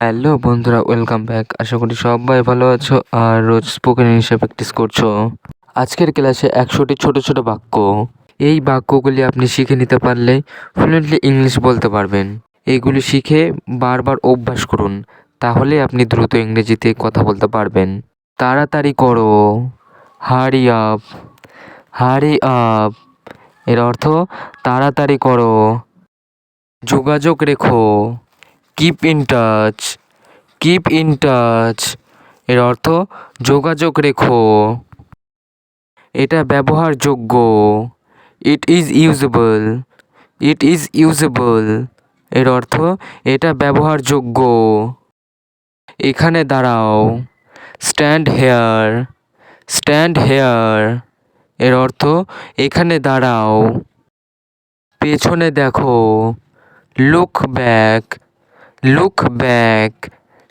Hello বন্ধুরা, welcome back. আশা করি সবাই ভালো আছো আর রোজ স্পোকেন ইংলিশে প্র্যাকটিস করছো। আজকের ক্লাসে 100টি ছোট ছোট বাক্য। এই বাক্যগুলি আপনি শিখে নিতে পারলে ফ্লুয়েন্টলি ইংলিশ বলতে পারবেন। এইগুলি শিখে বারবার অভ্যাস করুন, তাহলে আপনি দ্রুত ইংরেজিতে কথা বলতে পারবেন। তাড়াতাড়ি করো, হারি আপ। হারি আপ এর অর্থ তাড়াতাড়ি করো। যোগাযোগ রেখো, keep in touch. Keep in touch এর অর্থ যোগাযোগ রেখো। এটা ব্যবহারযোগ্য, it is usable. It is usable এর অর্থ এটা ব্যবহারযোগ্য। এখানে দাঁড়াও, স্ট্যান্ড হেয়ার। স্ট্যান্ড হেয়ার এর অর্থ এখানে দাঁড়াও। পেছনে দেখো, লুক ব্যাক। লুক ব্যাক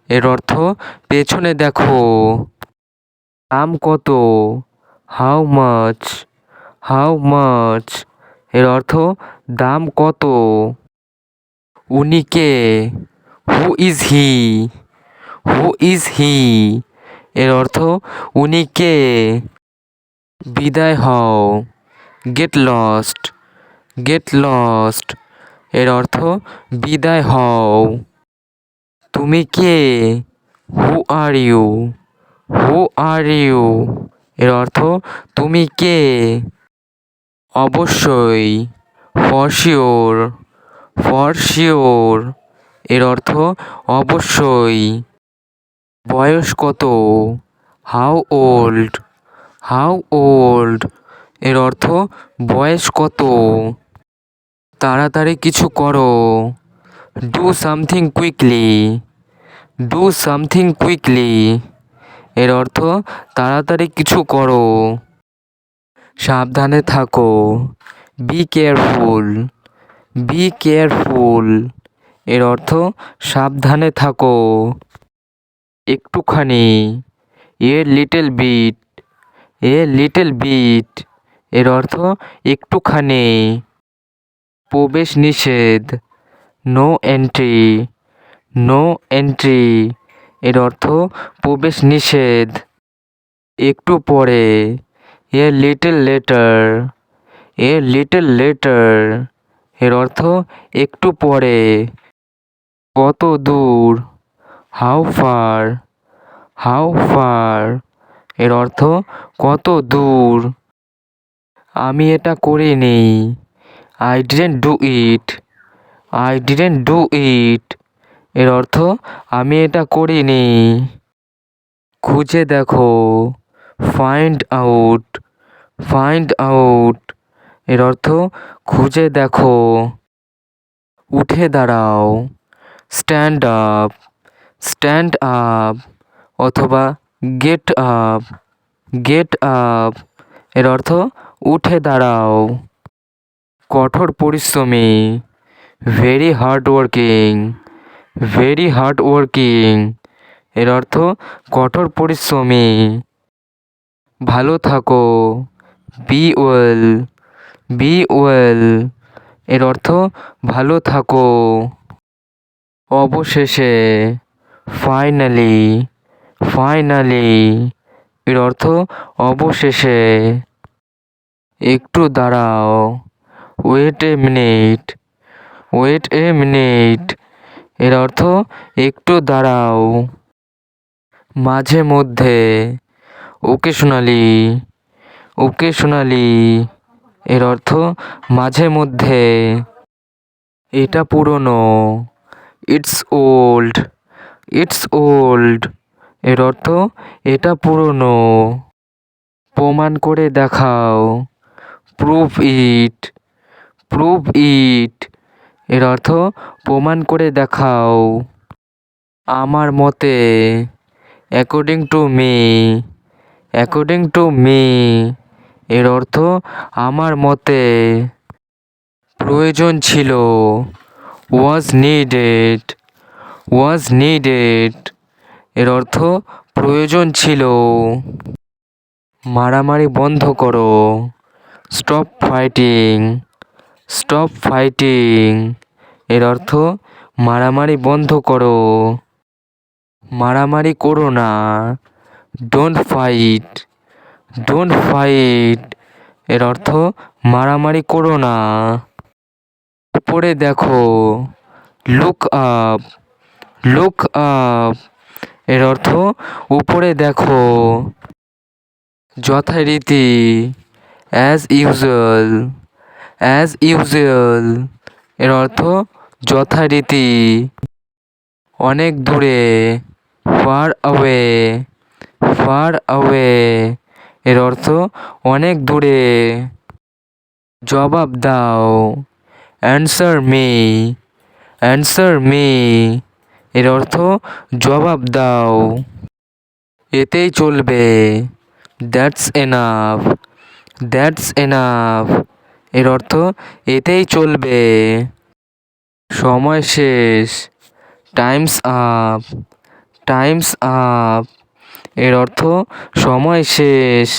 এর অর্থ পেছনে দেখো। দাম কত, হাউ মাচ। হাউ মাচ এর অর্থ দাম কত। উনি কে, who is he. Who is he এর অর্থ উনি কে। বিদায় হও, গেট লস্ট। গেট লস্ট এর অর্থ বিদায় হও। তুমি কে, হু are you. Who are you এর অর্থ তুমি কে। অবশ্যই, ফর শিওর। ফর শিওর এর অর্থ অবশ্যই। বয়স কত, হাউ ওল্ড। হাউ ওল্ড এর অর্থ বয়স কত। তাড়াতাড়ি কিছু করো, do something quickly. Do something quickly এর অর্থ তাড়াতাড়ি কিছু করো। সাবধানে থাকো, বি কেয়ারফুল। বি কেয়ারফুল এর অর্থ সাবধানে থাকো। একটুখানি, a little bit. A little bit এর অর্থ একটুখানি। প্রবেশ নিষেধ, নো এন্ট্রি। নো এন্ট্রি এর অর্থ প্রবেশ নিষেধ। একটু পরে, a little letter. A little letter এর অর্থ একটু পরে। কত দূর, হাউ ফার। হাউ ফার এর অর্থ কত দূর। আমি এটা করিনি, I didn't do it. I didn't do it এর অর্থ আমি এটা করিনি। খুঁজে দেখো, ফাইন্ড আউট। ফাইন্ড আউট এর অর্থ খুঁজে দেখো। উঠে দাঁড়াও, স্ট্যান্ড আপ। স্ট্যান্ড আপ অথবা গেট আপ। গেট আপ এর অর্থ উঠে দাঁড়াও। কঠোর পরিশ্রমী, very hard working. Very hard working এর অর্থ কঠোর পরিশ্রমী। ভালো থাকো, বি ওয়েল। বি ওয়েল এর অর্থ ভালো থাকো। অবশেষে, ফাইনালি। ফাইনালি এর অর্থ অবশেষে। একটু দাঁড়াও, wait a minute. Wait a minute এর অর্থ একটু দাঁড়াও। মাঝে মধ্যে, ওকেশনালি। ওকেশনালি এর অর্থ মাঝে মধ্যে। এটা পুরনো, ইটস ওল্ড। ইটস ওল্ড এর অর্থ এটা পুরনো। প্রমাণ করে দেখাও, প্রুভ ইট। প্রুভ ইট এর অর্থ প্রমাণ করে দেখাও। আমার মতে, according to me. According to me এর অর্থ আমার মতে। প্রয়োজন ছিল, ওয়াজ নিডেড। ওয়াজ নিডেড এর অর্থ প্রয়োজন ছিল। মারামারি বন্ধ করো, স্টপ ফাইটিং। স্টপ ফাইটিং এর অর্থ মারামারি বন্ধ করো। মারামারি করো না। Don't fight. ডোন্ট ফাইট এর অর্থ মারামারি করো না। উপরে দেখো। Look up. লুক আপ এর অর্থ উপরে দেখো। যথারীতি। As usual. অ্যাজ ইউজুয়াল এর অর্থ যথারীতি। অনেক দূরে। Far away. ফার অ্যাওয়ে এর অর্থ অনেক দূরে। জবাব দাও। Answer me. অ্যানসার মি এর অর্থ জবাব দাও। এতেই চলবে। That's enough. দ্যাটস এনাফ এর অর্থ এতেই চলবে। সময় শেষ। Times up. টাইমস আপ এর অর্থ সময় শেষ।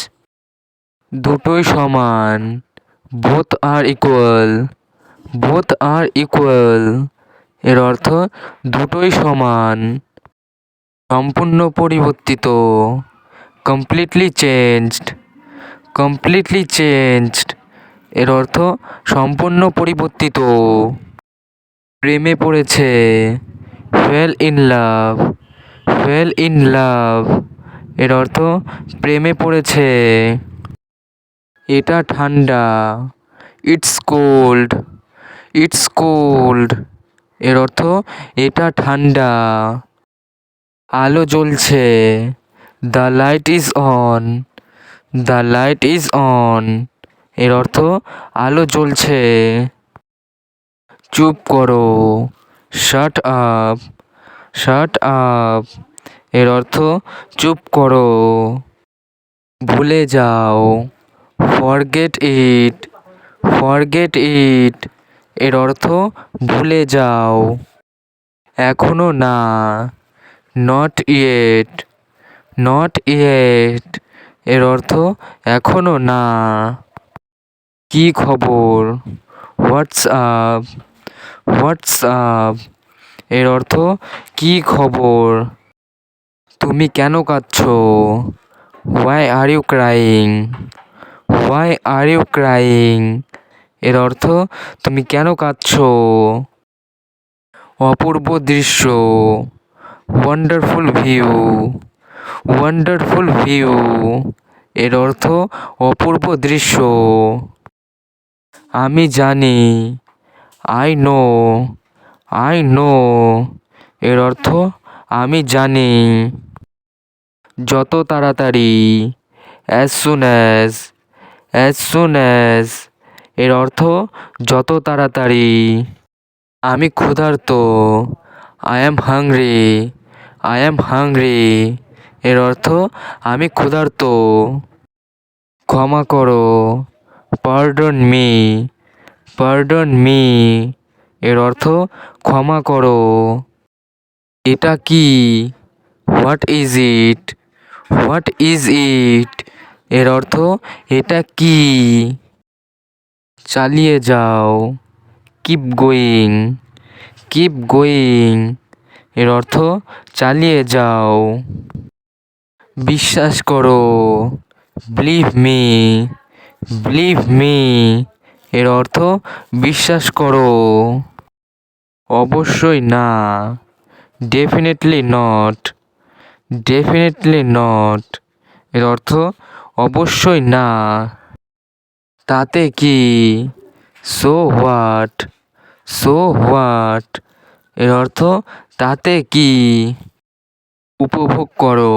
দুটোই সমান। বোথ আর ইকুয়াল। বোথ আর ইকুয়াল এর অর্থ দুটোই সমান। সম্পূর্ণ পরিবর্তিত। Completely changed. কমপ্লিটলি চেঞ্জড এর অর্থ সম্পূর্ণ পরিবর্তিত। প্রেমে পড়েছে। Fail in love. Fail in love এর অর্থ প্রেমে পড়েছে। এটা ঠান্ডা। It's cold. ইটস কোল্ড এর অর্থ এটা ঠান্ডা। আলো জ্বলছে। The light is on. The light is on এর অর্থ আলো জ্বলছে। চুপ করো। Shut up. শাট আপ এর অর্থ চুপ করো। ভুলে যাও। Forget it. ফরগেট ইট এর অর্থ ভুলে যাও। এখনো না। Not yet. নট ইয়েট এর অর্থ এখনো না। কি খবর। What's up. হোয়াটস আপ এর অর্থ কি খবর। তুমি কেন কাঁদছো। Why are you crying. Why are you crying এর অর্থ তুমি কেন কাঁদছো। অপূর্ব দৃশ্য। Wonderful view. ওয়ান্ডারফুল ভিউ এর অর্থ অপূর্ব দৃশ্য। আমি জানি। I know. আই নো এর অর্থ আমি জানি। যত তাড়াতাড়ি। As soon as. As soon as এর অর্থ যত তাড়াতাড়ি। আমি ক্ষুধার্ত। I am hungry. I am hungry এর অর্থ আমি ক্ষুধার্ত। ক্ষমা করো। পারডন মি। পারডন মি এর অর্থ ক্ষমা করো। এটা কি। What is it. What is it এর অর্থ এটা কি। চালিয়ে যাও। Keep going. কিপ গোয়িং এর অর্থ চালিয়ে যাও। বিশ্বাস করো। Believe me. বিলিভ মি এর অর্থ বিশ্বাস করো। অবশ্যই না। Definitely not. ডেফিনেটলি নট এর অর্থ অবশ্যই না। তাতে কি। So what. সো হোয়াট এর অর্থ তাতে কি। উপভোগ করো।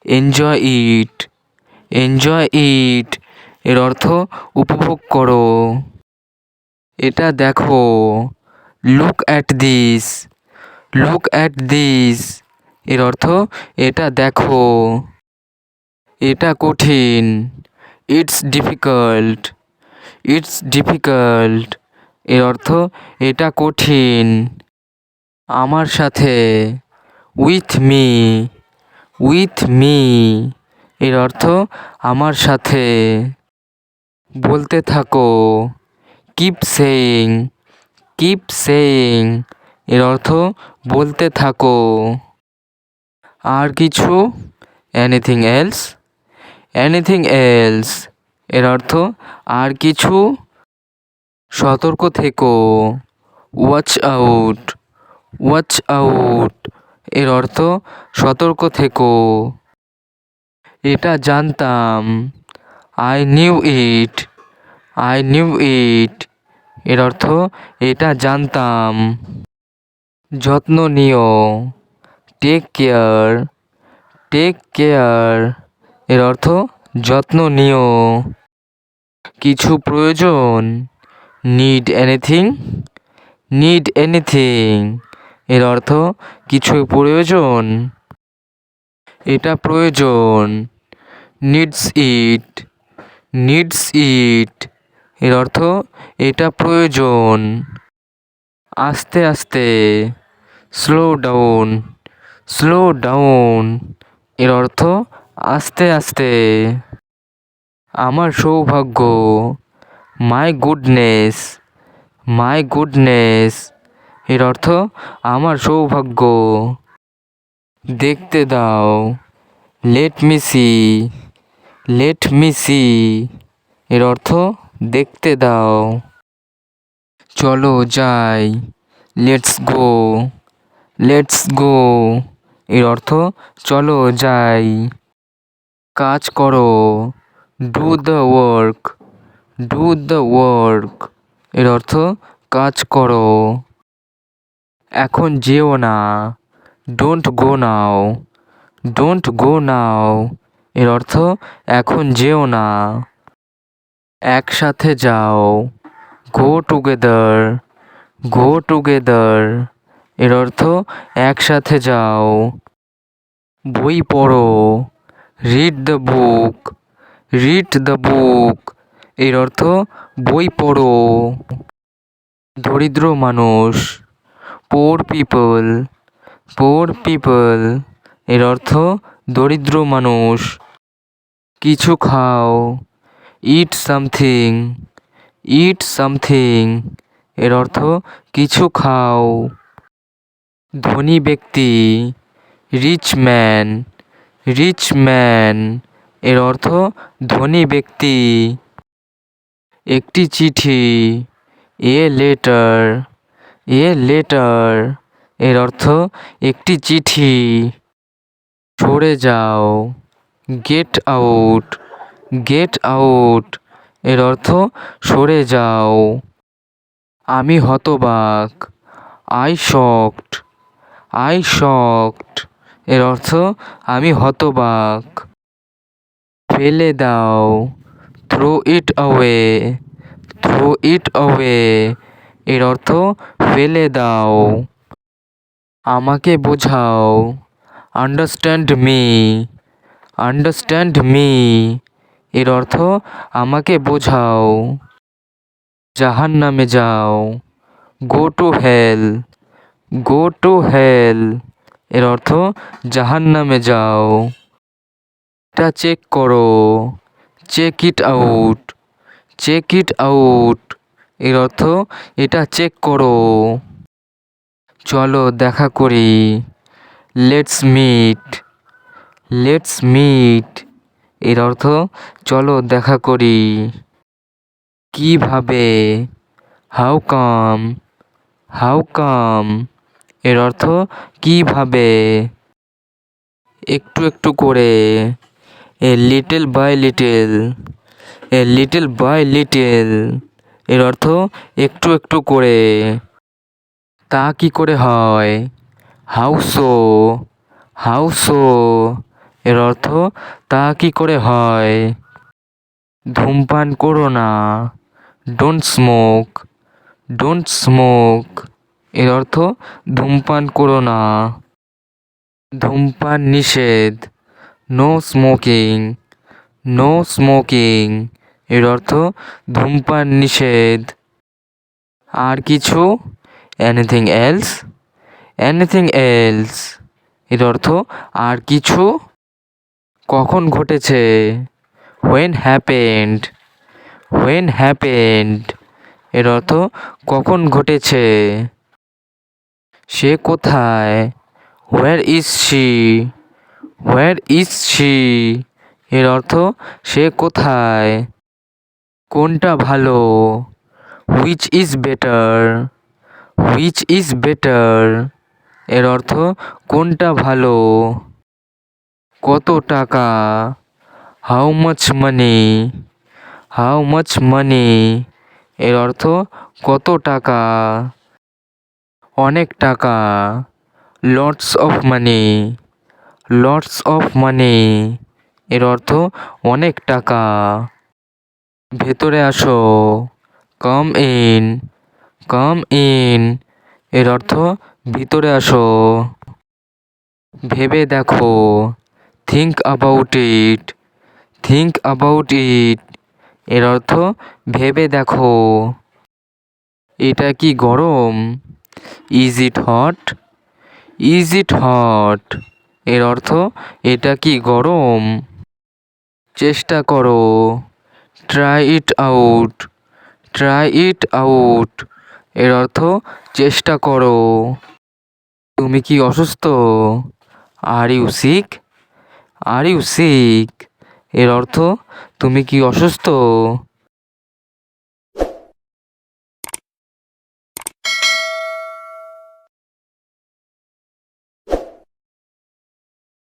Enjoy it. এনজয় ইট এর অর্থ উপভোগ করো। এটা দেখো। Look at this. Look at this এর অর্থ এটা দেখো। এটা কঠিন। It's difficult. ইটস ডিফিকাল্ট এর অর্থ এটা কঠিন। আমার সাথে। With me. উইথ মি এর অর্থ আমার সাথে। বলতে থাকো। Keep saying. কিপ সেইং এর অর্থ বলতে থাকো। আর কিছু, এনিথিং এলস। এনিথিং এলস এর অর্থ আর কিছু। সতর্ক থেকো, ওয়াচ আউট। ওয়াচ আউট এর অর্থ সতর্ক থেকো। এটা জানতাম, I knew it. I knew it এর অর্থ এটা জানতাম। যত্ন নিও, টেক কেয়ার। টেক কেয়ার এর অর্থ যত্ন নিও। কিছু প্রয়োজন, নিড এনিথিং। নিড এনিথিং এর অর্থ কিছু প্রয়োজন। এটা প্রয়োজন, নিডস ইট। নিডস ইট এর অর্থ এটা প্রয়োজন। আস্তে আস্তে, স্লো ডাউন। স্লো ডাউন এর অর্থ আস্তে আস্তে। আমার সৌভাগ্য, মাই গুডনেস। মাই গুডনেস এর অর্থ আমার সৌভাগ্য। দেখতে দাও, let me see. Let me see এর অর্থ দেখতে দাও। চলো যাই, লেটস গো। লেটস গো এর অর্থ চলো যাই। কাজ করো, do the work. Do the work এর অর্থ কাজ করো। এখন যেও না, don't go now. Don't go নাও এর অর্থ এখন যেও না। একসাথে যাও, গো টুগেদার। গো টুগেদার এর অর্থ একসাথে যাও। বই পড়ো, read the book. Read the book এর অর্থ বই পড়ো। দরিদ্র মানুষ, পোর পিপল। পোর পিপল এর অর্থ দরিদ্র মানুষ। কিছু খাও, ইট সামথিং। ইট সামথিং এর অর্থ কিছু খাও। ধনী ব্যক্তি, রিচ ম্যান। রিচ ম্যান এর অর্থ ধনী ব্যক্তি। একটি চিঠি, এ লেটার। এ লেটার এর অর্থ একটি চিঠি। সরে যাও, গেট আউট। গেট আউট এর অর্থ সরে যাও। আমি হতবাক, আই শকড। আই শকড এর অর্থ আমি হতবাক। ফেলে দাও, throw it away. Throw it away এর অর্থ ফেলে দাও। আমাকে বোঝাও, আন্ডারস্ট্যান্ড মি। আন্ডারস্ট্যান্ড মি এর অর্থ আমাকে বোঝাও। জাহান্নামে যাও, go to hell. Go to hell এর অর্থ জাহান্নামে যাও। এটা চেক করো, check it out. Check it out এর অর্থ এটা চেক করো। চলো দেখা করি, লেটস মিট। লেটস মিট এর অর্থ চলো দেখা করি। কিভাবে, হাউ কাম। হাউ কাম এর অর্থ কিভাবে। একটু একটু করে, a little by little. A little by little এর অর্থ একটু একটু করে। তা কি করে হয়, হাউ সো। হাউ সো এর অর্থ তা কি করে হয়। ধূমপান করো না, ডোন্ট স্মোক। ডোন্ট স্মোক এর অর্থ ধূমপান করো না। ধূমপান নিষেধ, নো স্মোকিং। নো স্মোকিং এর অর্থ ধূমপান নিষেধ। আর কিছু, এনিথিং এলস। এনিথিং এলস এর অর্থ আর কিছু। কখন ঘটেছে, হোয়েন হ্যাপেন্ড। হোয়েন হ্যাপেন্ড এর অর্থ কখন ঘটেছে। সে কোথায়, where is she. Where is she, এর অর্থ সে কোথায়। কোনটা ভালো, which is better, which is better, এর অর্থ কোনটা ভালো। কত টাকা, how much money, how much money, এর অর্থ কত টাকা। অনেক টাকা, lots of money, lots of money, এর অর্থ অনেক টাকা। ভেতরে আসো, কাম ইন, কাম ইন, এর অর্থ ভিতরে আসো। ভেবে দেখো, think about it, think about it, এর অর্থ ভেবে দেখো। এটা কি গরম, is it hot, is it hot, এর অর্থ এটা কি গরম। চেষ্টা করো, try it out, try it out, এর অর্থ চেষ্টা করো। তুমি কি অসুস্থ, are you sick, are you sick, এর অর্থ তুমি কি অসুস্থ।